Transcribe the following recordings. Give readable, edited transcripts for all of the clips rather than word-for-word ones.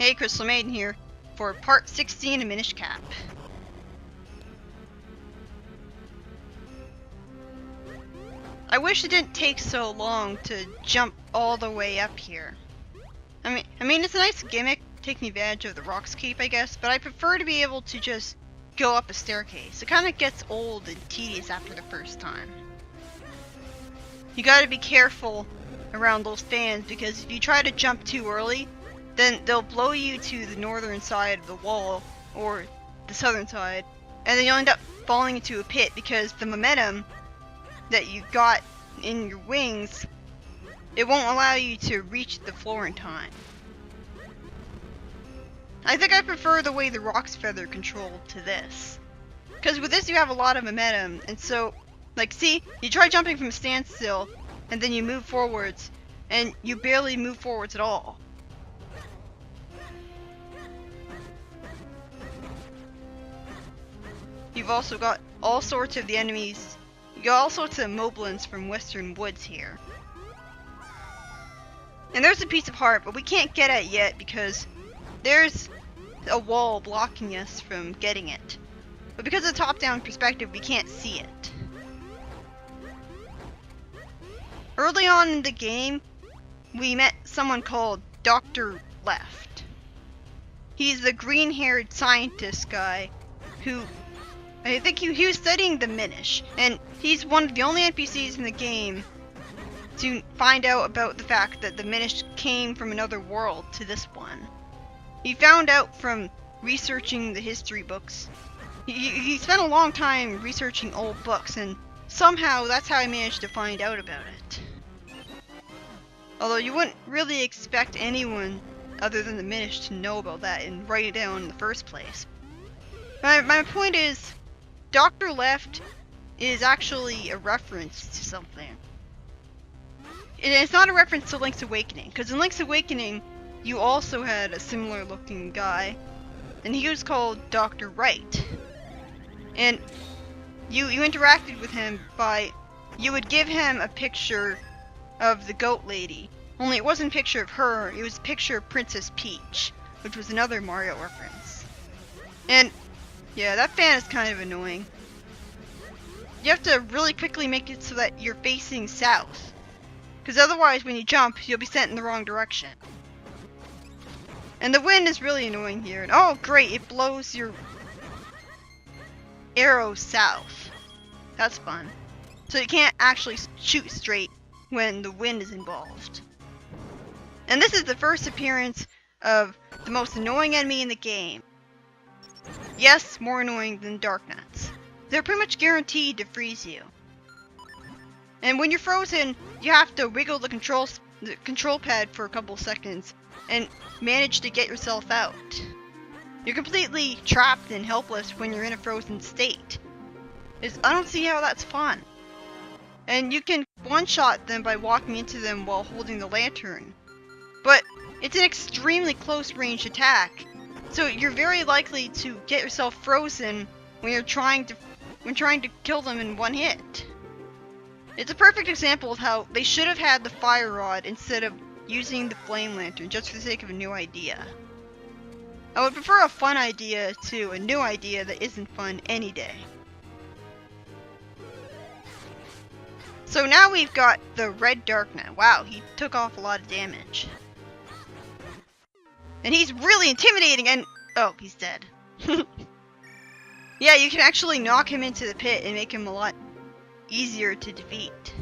Hey, Crystal Maiden here for part 16 of Minish Cap. I wish it didn't take so long to jump all the way up here. I mean it's a nice gimmick, taking advantage of the Rock's Cape, I guess, but I prefer to be able to just go up a staircase. It kind of gets old and tedious after the first time. You gotta be careful around those fans, because if you try to jump too early, then they'll blow you to the northern side of the wall, or the southern side, and then you'll end up falling into a pit because the momentum that you got in your wings, it won't allow you to reach the floor in time. I think I prefer the way the Rock's Feather controlled to this. Because with this you have a lot of momentum, and so, like, see, you try jumping from a standstill, and then you move forwards, and you barely move forwards at all. You've also got all sorts of the enemies. You got all sorts of moblins from Western Woods here. And there's a piece of heart, but we can't get it yet because there's a wall blocking us from getting it. But because of the top-down perspective, we can't see it. Early on in the game, we met someone called Dr. Left. He's the green-haired scientist guy who, I think he was studying the Minish, and he's one of the only NPCs in the game to find out about the fact that the Minish came from another world to this one. He found out from researching the history books. He spent a long time researching old books, and somehow that's how he managed to find out about it. Although you wouldn't really expect anyone other than the Minish to know about that and write it down in the first place. My point is, Dr. Left is actually a reference to something. It's not a reference to Link's Awakening, because in Link's Awakening, you also had a similar looking guy, and he was called Dr. Wright. And you interacted with him by, you would give him a picture of the goat lady, only it wasn't a picture of her, it was a picture of Princess Peach, which was another Mario reference. And yeah, that fan is kind of annoying. You have to really quickly make it so that you're facing south, because otherwise when you jump, you'll be sent in the wrong direction. And the wind is really annoying here, and oh great, it blows your arrow south. That's fun. So you can't actually shoot straight when the wind is involved. And this is the first appearance of the most annoying enemy in the game. Yes, more annoying than Darknets. They're pretty much guaranteed to freeze you. And when you're frozen, you have to wiggle the control pad for a couple seconds and manage to get yourself out. You're completely trapped and helpless when you're in a frozen state. I don't see how that's fun. And you can one-shot them by walking into them while holding the lantern. But it's an extremely close-range attack, so you're very likely to get yourself frozen when you're trying to kill them in one hit. It's a perfect example of how they should have had the fire rod instead of using the flame lantern just for the sake of a new idea. I would prefer a fun idea to a new idea that isn't fun any day. So now we've got the red Darknet. Wow, he took off a lot of damage. And he's really intimidating, and oh, he's dead. Yeah, you can actually knock him into the pit and make him a lot easier to defeat.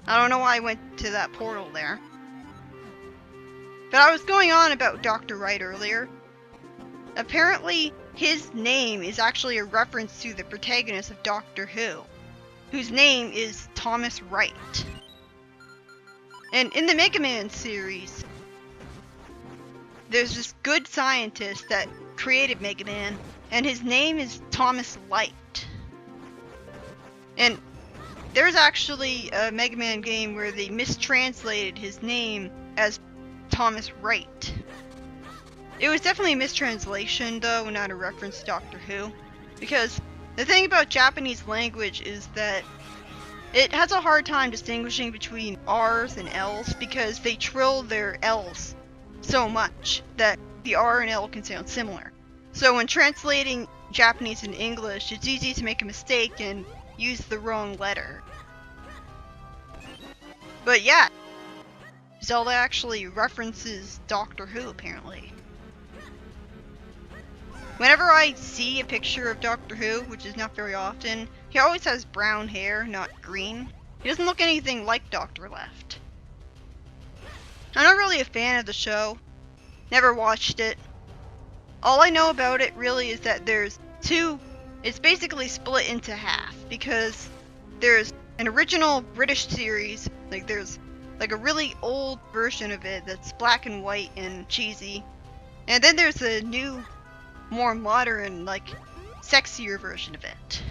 I don't know why I went to that portal there. But I was going on about Dr. Wright earlier. Apparently, his name is actually a reference to the protagonist of Doctor Who, whose name is Thomas Wright. And in the Mega Man series, there's this good scientist that created Mega Man, and his name is Thomas Light. And there's actually a Mega Man game where they mistranslated his name as Thomas Wright. It was definitely a mistranslation though, not a reference to Doctor Who, because the thing about Japanese language is that it has a hard time distinguishing between R's and L's because they trill their L's so much that the R and L can sound similar. So when translating Japanese into English, it's easy to make a mistake and use the wrong letter. But yeah, Zelda actually references Doctor Who, apparently. Whenever I see a picture of Doctor Who, which is not very often, he always has brown hair, not green. He doesn't look anything like Dr. Left. I'm not really a fan of the show. Never watched it. All I know about it really is that there's two. It's basically split into half because there's an original British series, like there's like a really old version of it that's black and white and cheesy, and then there's a new, more modern, like sexier version of it.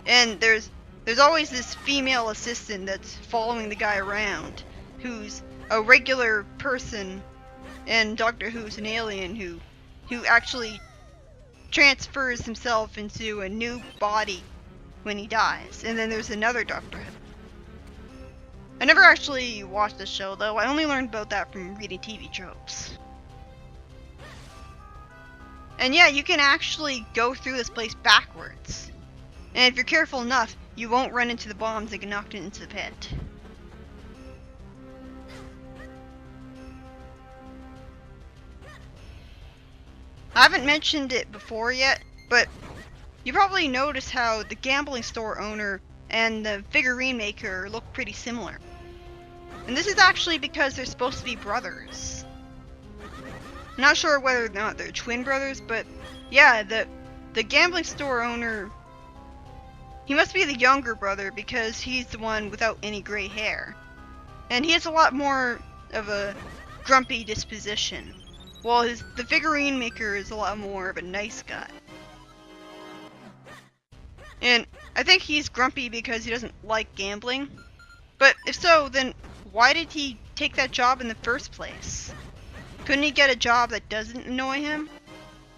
And there's always this female assistant that's following the guy around, who's a regular person, and Doctor Who's an alien who actually transfers himself into a new body when he dies. And then there's another Doctor Who. I never actually watched the show though, I only learned about that from reading TV tropes. And yeah, you can actually go through this place backwards. And if you're careful enough, you won't run into the bombs that get knocked into the pit. I haven't mentioned it before yet, but you probably noticed how the gambling store owner and the figurine maker look pretty similar. And this is actually because they're supposed to be brothers. I'm not sure whether or not they're twin brothers, but yeah, the gambling store owner, he must be the younger brother because he's the one without any gray hair. And he has a lot more of a grumpy disposition, while the figurine maker is a lot more of a nice guy. And I think he's grumpy because he doesn't like gambling. But if so, then why did he take that job in the first place? Couldn't he get a job that doesn't annoy him?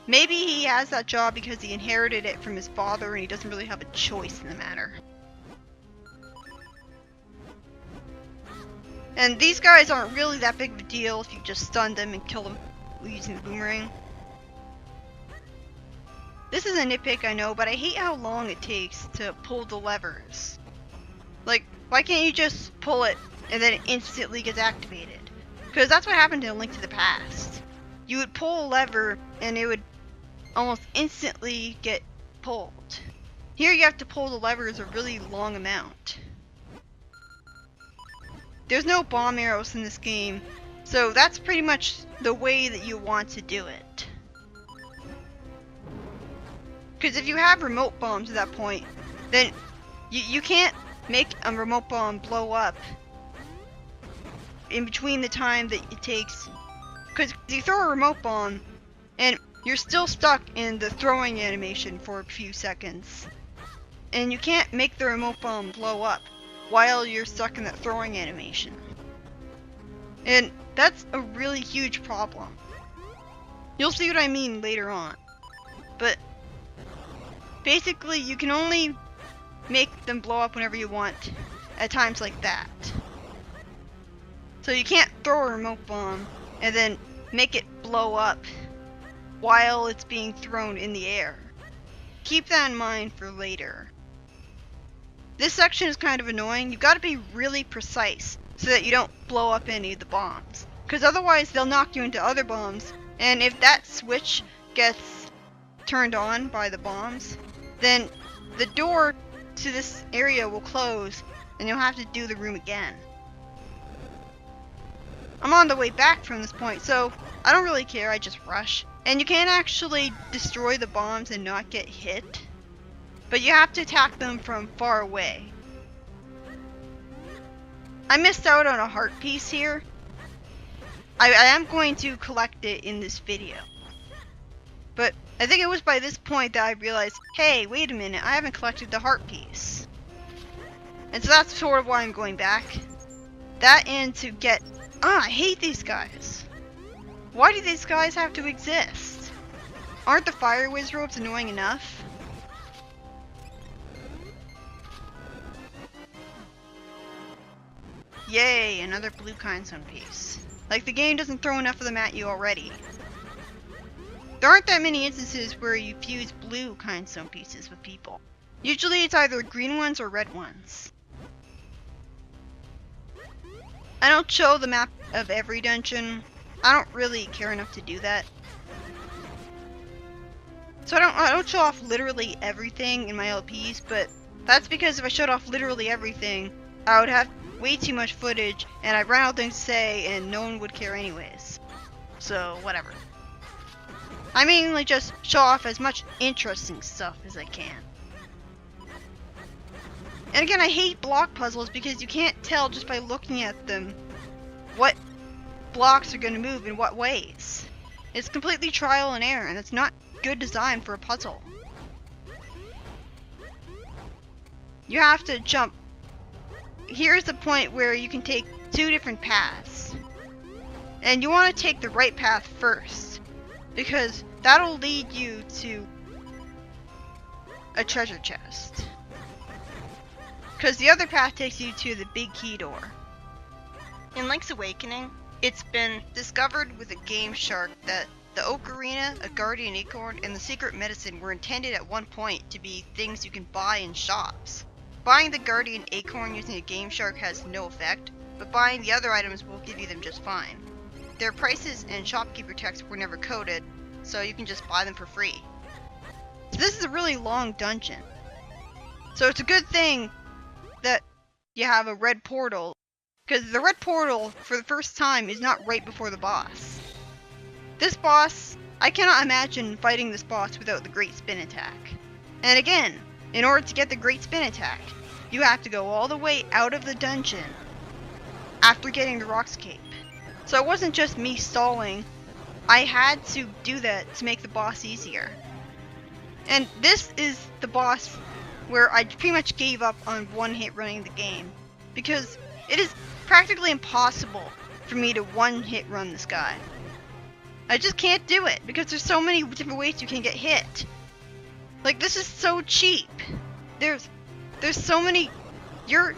Maybe he has that job because he inherited it from his father and he doesn't really have a choice in the matter. And these guys aren't really that big of a deal if you just stun them and kill them using the boomerang. This is a nitpick, I know, but I hate how long it takes to pull the levers. Like, why can't you just pull it and then it instantly gets activated? Because that's what happened in A Link to the Past. You would pull a lever and it would almost instantly get pulled. Here you have to pull the levers a really long amount. There's no bomb arrows in this game, so that's pretty much the way that you want to do it. Because if you have remote bombs at that point, then you can't make a remote bomb blow up in between the time that it takes. Because you throw a remote bomb and you're still stuck in the throwing animation for a few seconds. And you can't make the remote bomb blow up while you're stuck in that throwing animation. And that's a really huge problem. You'll see what I mean later on. But basically, you can only make them blow up whenever you want at times like that. So you can't throw a remote bomb and then make it blow up while it's being thrown in the air. Keep that in mind for later. This section is kind of annoying. You've got to be really precise so that you don't blow up any of the bombs. Because otherwise they'll knock you into other bombs, and if that switch gets turned on by the bombs, then the door to this area will close and you'll have to do the room again. I'm on the way back from this point, so I don't really care, I just rush. And you can't actually destroy the bombs and not get hit, but you have to attack them from far away. I missed out on a heart piece here. I am going to collect it in this video. But I think it was by this point that I realized, hey, wait a minute, I haven't collected the heart piece. And so that's sort of why I'm going back. That and to get... I hate these guys. Why do these guys have to exist? Aren't the fire whiz ropes annoying enough? Yay, another blue kind zone piece. Like, the game doesn't throw enough of them at you already. There aren't that many instances where you fuse blue kindstone pieces with people. Usually it's either green ones or red ones. I don't show the map of every dungeon. I don't really care enough to do that. So I don't show off literally everything in my LPs, but that's because if I showed off literally everything, I would have way too much footage, and I'd run out of things to say, and no one would care anyways. So, whatever. I mainly just show off as much interesting stuff as I can. And again, I hate block puzzles because you can't tell just by looking at them what blocks are going to move in what ways. It's completely trial and error, and it's not good design for a puzzle. You have to jump. Here's the point where you can take two different paths. And you want to take the right path first, because that'll lead you to a treasure chest. Because the other path takes you to the big key door. In Link's Awakening, it's been discovered with a Game Shark that the Ocarina, a Guardian Acorn, and the Secret Medicine were intended at one point to be things you can buy in shops. Buying the Guardian Acorn using a Game Shark has no effect, but buying the other items will give you them just fine. Their prices and shopkeeper text were never coded, so you can just buy them for free. So this is a really long dungeon. So it's a good thing that you have a red portal, because the red portal for the first time is not right before the boss. This boss, I cannot imagine fighting this boss without the Great Spin Attack. And again, in order to get the Great Spin Attack, you have to go all the way out of the dungeon after getting the Rock's Cape. So it wasn't just me stalling, I had to do that to make the boss easier. And this is the boss where I pretty much gave up on one-hit running the game, because it is practically impossible for me to one-hit run this guy. I just can't do it, because there's so many different ways you can get hit. Like, this is so cheap. There's so many, your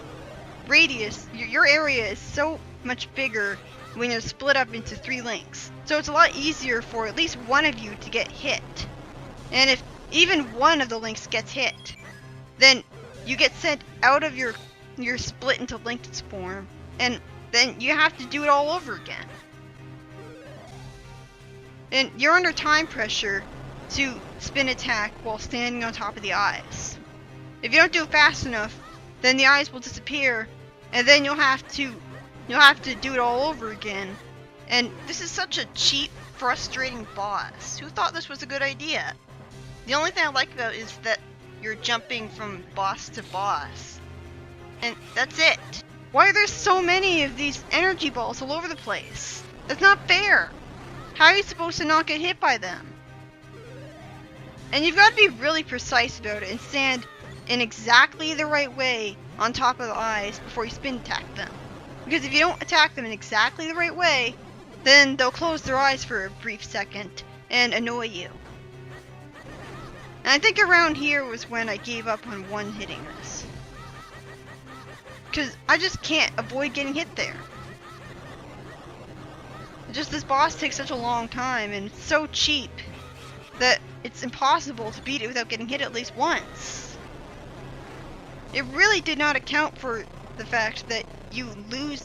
radius, your area is so much bigger when you're split up into 3 links. So it's a lot easier for at least one of you to get hit. And if even one of the links gets hit, then you get sent out of your split into linked form, and then you have to do it all over again. And you're under time pressure to spin attack while standing on top of the eyes. If you don't do it fast enough, then the eyes will disappear, and then you'll have to do it all over again. And this is such a cheap, frustrating boss. Who thought this was a good idea? The only thing I like about it is that you're jumping from boss to boss. And that's it. Why are there so many of these energy balls all over the place? That's not fair. How are you supposed to not get hit by them? And you've got to be really precise about it and stand in exactly the right way on top of the eyes before you spin attack them. Because if you don't attack them in exactly the right way, then they'll close their eyes for a brief second and annoy you. And I think around here was when I gave up on one-hitting this. Because I just can't avoid getting hit there. Just this boss takes such a long time, and it's so cheap that it's impossible to beat it without getting hit at least once. It really did not account for the fact that you lose,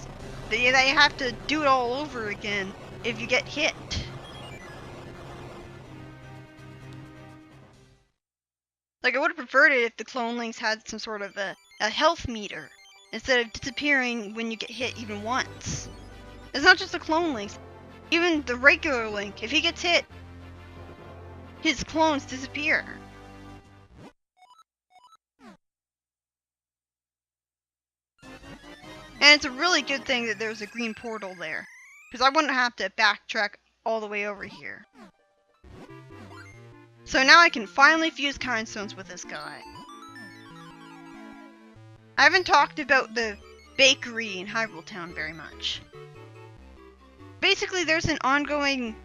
that you have to do it all over again if you get hit. Like, I would have preferred it if the clone links had some sort of a health meter, instead of disappearing when you get hit even once. It's not just the clone links. Even the regular Link, if he gets hit, his clones disappear. And it's a really good thing that there's a green portal there, because I wouldn't have to backtrack all the way over here. So now I can finally fuse kindstones with this guy. I haven't talked about the bakery in Hyrule Town very much. Basically, there's an ongoing,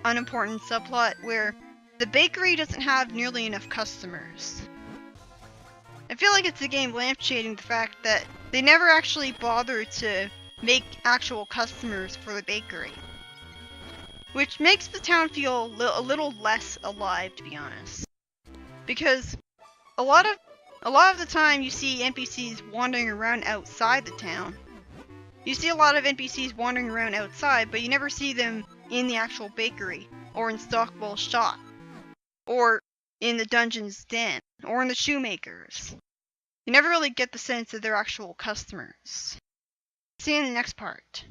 unimportant subplot where the bakery doesn't have nearly enough customers. I feel like it's the game lampshading the fact that they never actually bother to make actual customers for the bakery. Which makes the town feel a little less alive, to be honest. Because a lot of the time you see NPCs wandering around outside the town. You see a lot of NPCs wandering around outside, but you never see them in the actual bakery, or in Stockwell's shop, or in the dungeon's den, or in the shoemakers. You never really get the sense that they're actual customers. See you in the next part.